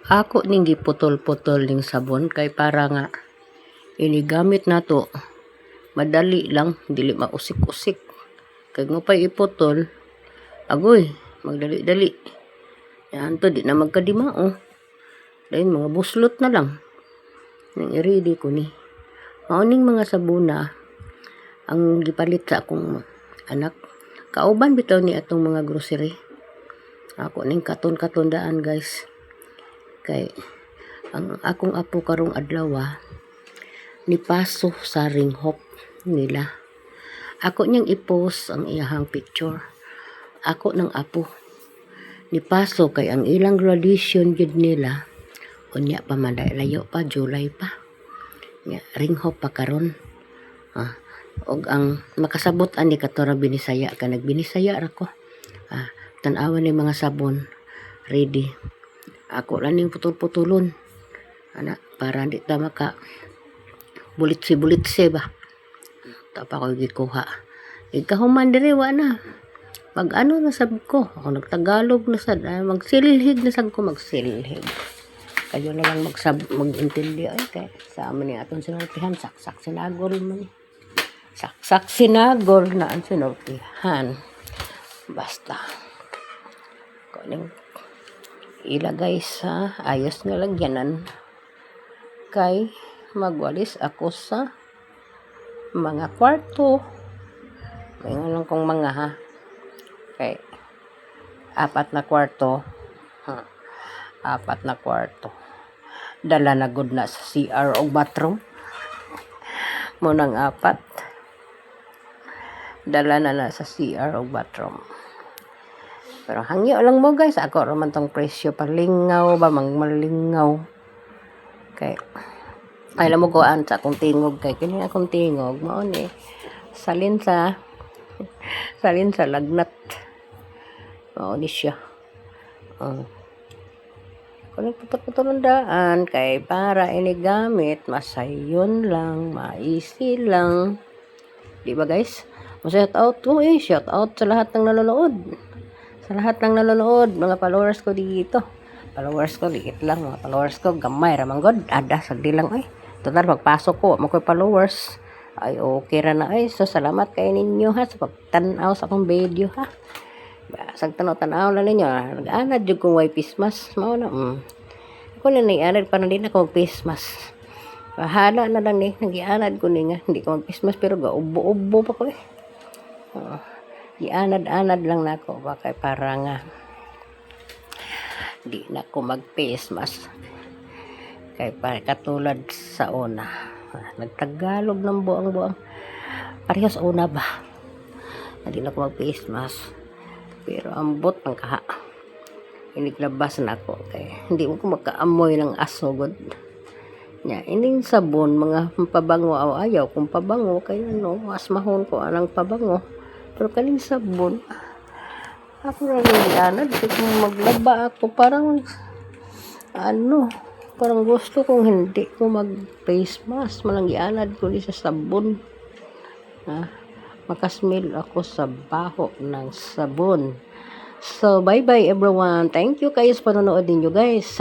Ako ning giputol-putol ning sabon kay para nga inigamit nato madali lang, dili mausik-usik. Kay mo pa'y iputol, agoy, magdali-dali. Yan to, di na magkadimao. Dahil mga buslot na lang. Nang i-ready ko ni. Mauning mga sabuna ang gipalit sa akong anak. Kauban bitaw ni atong mga grocery. Ako ning katon-katondaan guys. Kay ang akong apo karong adlaw ni paso sa ringhok nila. Ako niyang i-post ang iyahang picture. Ako ng apo ni paso kay ang ilang graduation gid nila unya pa man layo pa July pa. Ringhok pa karon. Og ang makasabot ani katora binisaya ka nagbinisaya ra ko. Tan-awan ni mga sabon ready. Ako lang ning putol-putulon. Para di ta maka bulitsi ba. Tapa ko gikuha. Ikahuman diri wa na. Mag-ano na sab ko. Ako nagtagalog na sad. Magsilhig na sad ko magsilhig. Kayo na lang mag-intindi ay kay sa amin ni aton sinultihan saksak sinagol man. Saksak sinagol na ang sinultihan. Basta. Kuning ilagay sa ayos nga lagyanan kay magwalis ako sa mga kwarto. May nga lang kong mga kay apat na kwarto dala na gud na sa CR o bathroom mo nang apat dala na sa CR o bathroom. Pero hangyo lang mo guys, ako raman tong presyo palingaw ba malingaw kay ay lang mo kuan sa akong tingog kay kini akong tingog mao ni salin sa lagnat mao ni siya. Kung putok-putok daan kay para inigamit masayon lang maisi lang di ba guys? Shout out ko shout out sa lahat ng nanonood. Sa lahat ng nanonood, mga followers ko dito. Followers ko, liit lang. Mga followers ko, gamay, ramangod. Ada, sagdi lang, ay. Total, pagpasok ko, makoy followers. Ay, okay ra na, ay. So, salamat kayo ninyo, ha, sa pagtanaw sa akong video, ha. Sa tanaw-tanaw lang ninyo, nag-anad yung kung way pismas. Mao na, Ako na nag-anad, parang din ako mag-pismas. Bahala na lang, nag-anad ko nga. Hindi ko mag-pismas, pero ga-ubo-ubo pa ko, Ianad-anad lang nako bakay para nga di na ko mag-face mask kay para katulad sa una nagtagalog ng buang parehas una ba hindi na ko mag-face mask pero ambot ang kaha iniglabas na ako kay hindi mo ko makaamoy ng aso god nya ining sabon mga pabango ayaw kung pabango kay mas mahon ko anang pabango. Pero kaning sabon, ako na rin kung maglaba ako, parang gusto kong hindi ko mag-face mask, malanggianad ko sa sabon. Makasmell ako sa baho ng sabon. So, bye-bye everyone. Thank you guys, panonood ninyo guys.